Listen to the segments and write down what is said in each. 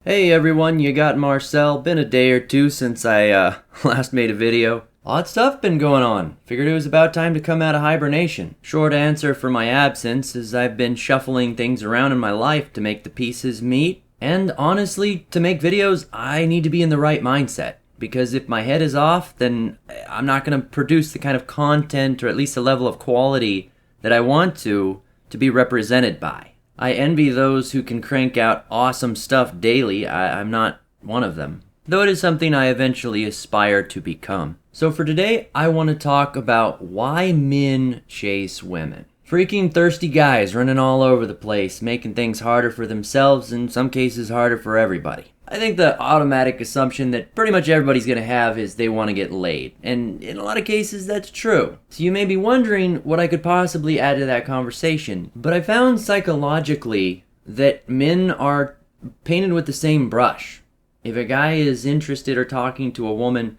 Hey everyone, you got Marcel. Been a day or two since I last made a video. Odd stuff been going on. Figured it was about time to come out of hibernation. Short answer for my absence is I've been shuffling things around in my life to make the pieces meet. And honestly, to make videos, I need to be in the right mindset. Because if my head is off, then I'm not going to produce the kind of content or at least the level of quality that I want to be represented by. I envy those who can crank out awesome stuff daily. I'm not one of them, though it is something I eventually aspire to become. So for today, I want to talk about why men chase women. Freaking thirsty guys running all over the place, making things harder for themselves, and in some cases harder for everybody. I think the automatic assumption that pretty much everybody's going to have is they want to get laid. And in a lot of cases, that's true. So you may be wondering what I could possibly add to that conversation. But I found psychologically that men are painted with the same brush. If a guy is interested or talking to a woman,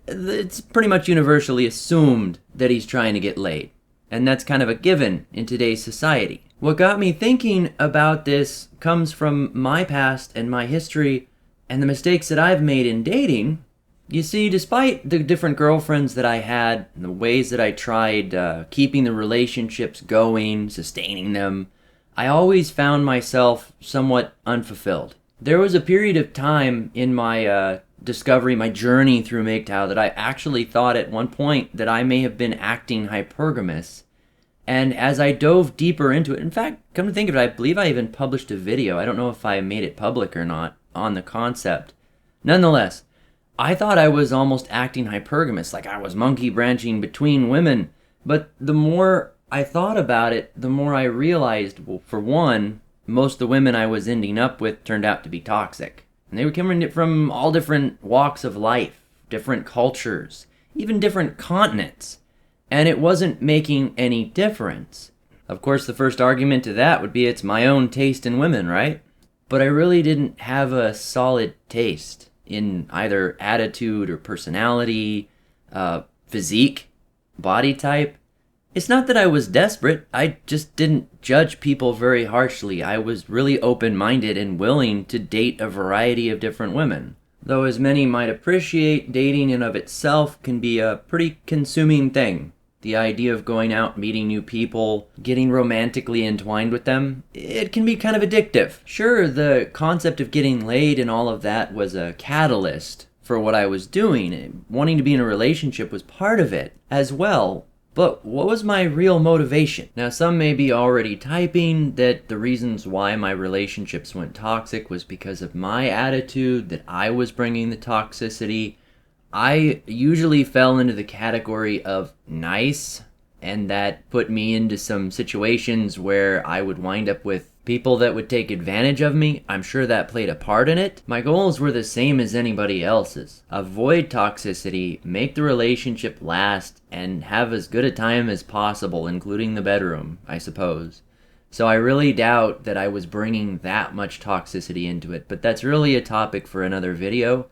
it's pretty much universally assumed that he's trying to get laid. And that's kind of a given in today's society. What got me thinking about this comes from my past and my history and the mistakes that I've made in dating. You see, despite the different girlfriends that I had, and the ways that I tried keeping the relationships going, sustaining them, I always found myself somewhat unfulfilled. There was a period of time in my discovery, my journey through MGTOW, that I actually thought at one point that I may have been acting hypergamous. And as I dove deeper into it, in fact, come to think of it, I believe I even published a video. I don't know if I made it public or not on the concept. Nonetheless, I thought I was almost acting hypergamous, like I was monkey branching between women. But the more I thought about it, the more I realized, well, for one, most of the women I was ending up with turned out to be toxic. And they were coming from all different walks of life, different cultures, even different continents. And it wasn't making any difference. Of course, the first argument to that would be it's my own taste in women, right? But I really didn't have a solid taste in either attitude or personality, physique, body type. It's not that I was desperate, I just didn't judge people very harshly. I was really open-minded and willing to date a variety of different women. Though as many might appreciate, dating in of itself can be a pretty consuming thing. The idea of going out, meeting new people, getting romantically entwined with them, it can be kind of addictive. Sure, the concept of getting laid and all of that was a catalyst for what I was doing. Wanting to be in a relationship was part of it as well. But what was my real motivation? Now, some may be already typing that the reasons why my relationships went toxic was because of my attitude, that I was bringing the toxicity. I usually fell into the category of nice, and that put me into some situations where I would wind up with people that would take advantage of me. I'm sure that played a part in it. My goals were the same as anybody else's. Avoid toxicity, make the relationship last, and have as good a time as possible, including the bedroom, I suppose. So I really doubt that I was bringing that much toxicity into it, but that's really a topic for another video.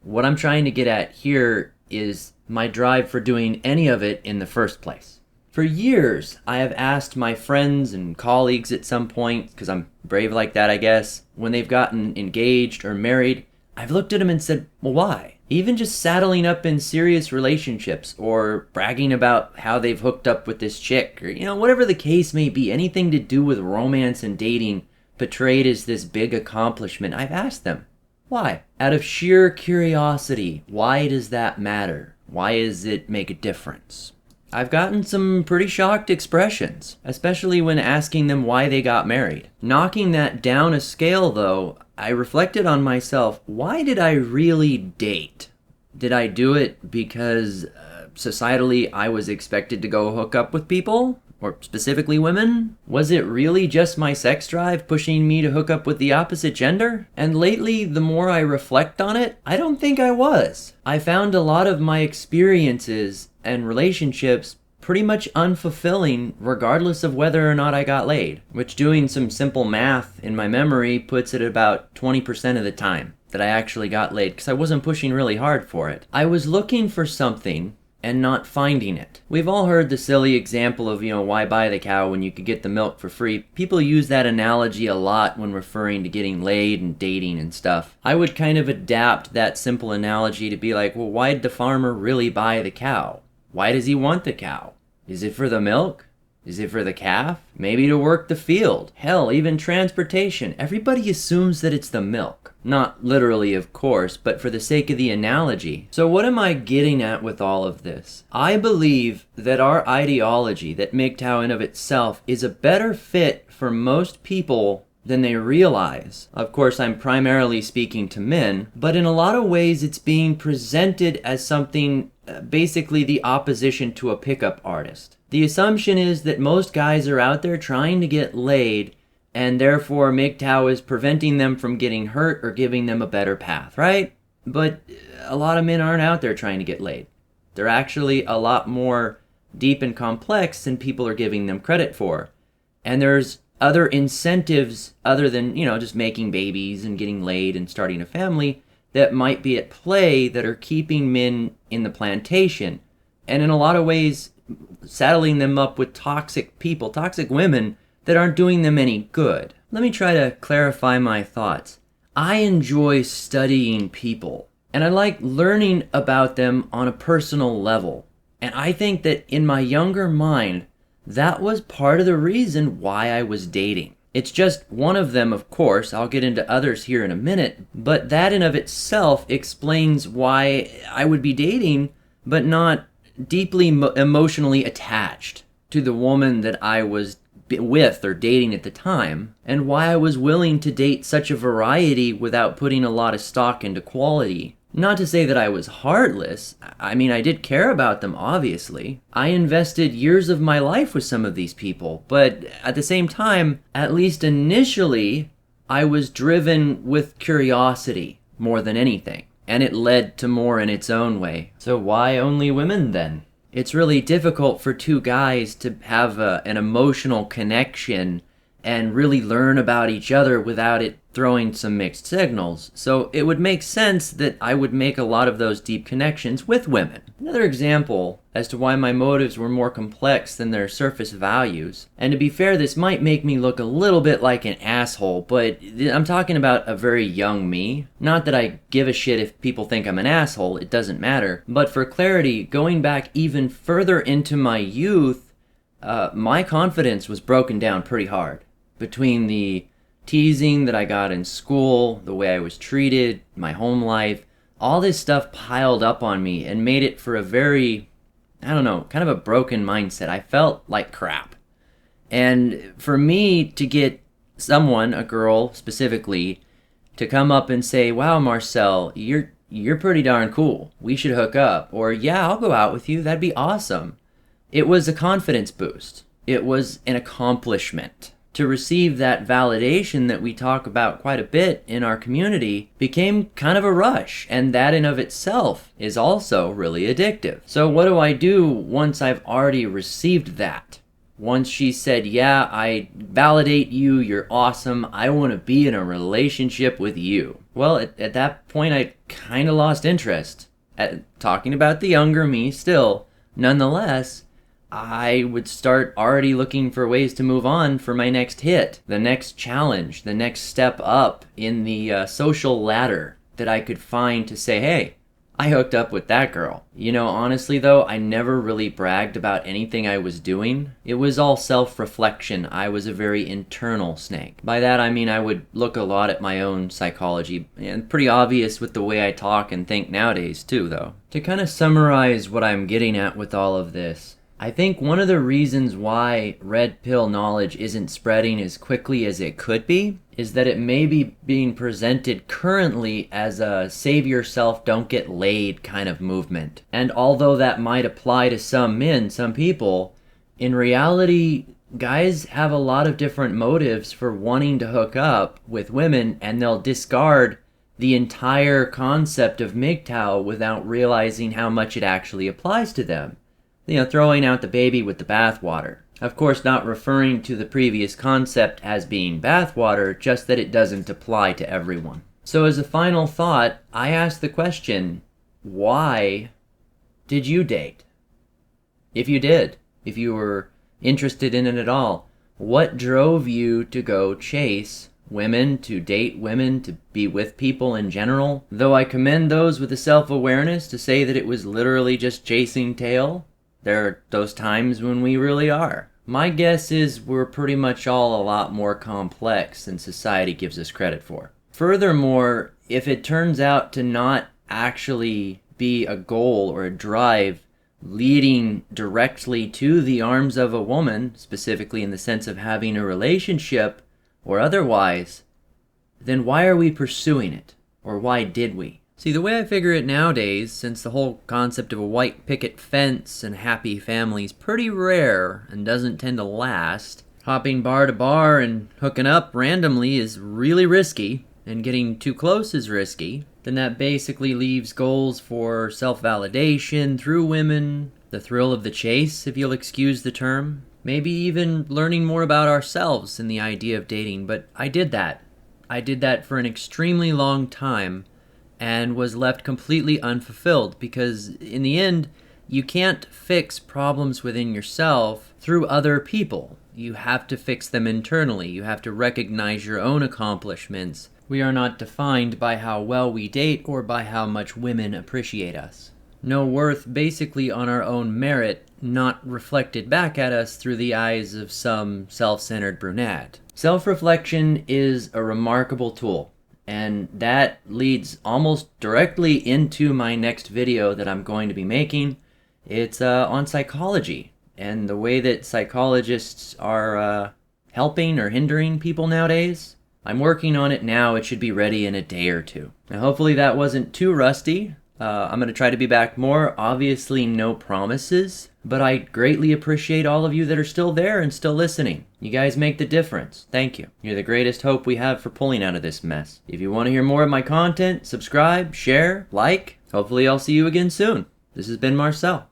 What I'm trying to get at here is my drive for doing any of it in the first place. For years, I have asked my friends and colleagues at some point, because I'm brave like that, I guess, when they've gotten engaged or married, I've looked at them and said, well, why? Even just saddling up in serious relationships or bragging about how they've hooked up with this chick or, whatever the case may be, anything to do with romance and dating portrayed as this big accomplishment, I've asked them. Why? Out of sheer curiosity, why does that matter? Why does it make a difference? I've gotten some pretty shocked expressions, especially when asking them why they got married. Knocking that down a scale, though, I reflected on myself. Why did I really date? Did I do it because societally I was expected to go hook up with people? Or specifically women? Was it really just my sex drive pushing me to hook up with the opposite gender? And lately, the more I reflect on it, I don't think I was. I found a lot of my experiences and relationships pretty much unfulfilling regardless of whether or not I got laid, which doing some simple math in my memory puts it about 20% of the time that I actually got laid because I wasn't pushing really hard for it. I was looking for something and not finding it. We've all heard the silly example of, why buy the cow when you could get the milk for free. People use that analogy a lot when referring to getting laid and dating and stuff. I would kind of adapt that simple analogy to be like, well, why did the farmer really buy the cow? Why does he want the cow? Is it for the milk? Is it for the calf? Maybe to work the field. Hell, even transportation. Everybody assumes that it's the milk. Not literally, of course, but for the sake of the analogy. So what am I getting at with all of this? I believe that our ideology, that MGTOW in of itself, is a better fit for most people than they realize. Of course, I'm primarily speaking to men, but in a lot of ways it's being presented as something basically the opposition to a pickup artist. The assumption is that most guys are out there trying to get laid, and therefore MGTOW is preventing them from getting hurt or giving them a better path, right? But a lot of men aren't out there trying to get laid. They're actually a lot more deep and complex than people are giving them credit for. And there's other incentives other than, just making babies and getting laid and starting a family that might be at play that are keeping men in the plantation. And in a lot of ways, saddling them up with toxic people, toxic women that aren't doing them any good. Let me try to clarify my thoughts. I enjoy studying people, and I like learning about them on a personal level. And I think that in my younger mind, that was part of the reason why I was dating. It's just one of them, of course. I'll get into others here in a minute, but that in of itself explains why I would be dating, but not deeply emotionally attached to the woman that I was with or dating at the time, and why I was willing to date such a variety without putting a lot of stock into quality. Not to say that I was heartless. I mean, I did care about them, obviously. I invested years of my life with some of these people, but at the same time, at least initially, I was driven with curiosity more than anything. And it led to more in its own way. So why only women then? It's really difficult for two guys to have an emotional connection and really learn about each other without it throwing some mixed signals. So it would make sense that I would make a lot of those deep connections with women. Another example as to why my motives were more complex than their surface values. And to be fair, this might make me look a little bit like an asshole, but I'm talking about a very young me. Not that I give a shit if people think I'm an asshole, it doesn't matter. But for clarity, going back even further into my youth, my confidence was broken down pretty hard. Between the teasing that I got in school, the way I was treated, my home life, all this stuff piled up on me and made it for a very, kind of a broken mindset. I felt like crap. And for me to get someone, a girl specifically, to come up and say, wow, Marcel, you're pretty darn cool. We should hook up. Or, yeah, I'll go out with you. That'd be awesome. It was a confidence boost. It was an accomplishment. To receive that validation that we talk about quite a bit in our community became kind of a rush, and that in of itself is also really addictive. So what do I do once I've already received that? Once she said, yeah, I validate you, you're awesome, I want to be in a relationship with you. Well, at that point I kind of lost interest at talking about the younger me still. Nonetheless, I would start already looking for ways to move on for my next hit, the next challenge, the next step up in the social ladder that I could find to say, hey, I hooked up with that girl. Honestly though, I never really bragged about anything I was doing. It was all self-reflection. I was a very internal snake. By that I mean I would look a lot at my own psychology, and pretty obvious with the way I talk and think nowadays too though. To kind of summarize what I'm getting at with all of this, I think one of the reasons why red pill knowledge isn't spreading as quickly as it could be is that it may be being presented currently as a save yourself, don't get laid kind of movement. And although that might apply to some men, some people, in reality, guys have a lot of different motives for wanting to hook up with women, and they'll discard the entire concept of MGTOW without realizing how much it actually applies to them. Throwing out the baby with the bathwater. Of course, not referring to the previous concept as being bathwater, just that it doesn't apply to everyone. So as a final thought, I ask the question, why did you date? If you did, if you were interested in it at all, what drove you to go chase women, to date women, to be with people in general? Though I commend those with the self-awareness to say that it was literally just chasing tail, there are those times when we really are. My guess is we're pretty much all a lot more complex than society gives us credit for. Furthermore, if it turns out to not actually be a goal or a drive leading directly to the arms of a woman, specifically in the sense of having a relationship or otherwise, then why are we pursuing it? Or why did we? See, the way I figure it nowadays, since the whole concept of a white picket fence and happy family is pretty rare and doesn't tend to last, hopping bar to bar and hooking up randomly is really risky, and getting too close is risky, then that basically leaves goals for self-validation through women, the thrill of the chase, if you'll excuse the term, maybe even learning more about ourselves in the idea of dating. But I did that. I did that for an extremely long time and was left completely unfulfilled, because in the end, you can't fix problems within yourself through other people. You have to fix them internally. You have to recognize your own accomplishments. We are not defined by how well we date or by how much women appreciate us. No worth basically on our own merit, not reflected back at us through the eyes of some self-centered brunette. Self-reflection is a remarkable tool, and that leads almost directly into my next video that I'm going to be making. It's on psychology and the way that psychologists are helping or hindering people nowadays. I'm working on it now. It should be ready in a day or two. Now, hopefully that wasn't too rusty. I'm going to try to be back more. Obviously, no promises, but I greatly appreciate all of you that are still there and still listening. You guys make the difference. Thank you. You're the greatest hope we have for pulling out of this mess. If you want to hear more of my content, subscribe, share, like. Hopefully I'll see you again soon. This has been Marcel.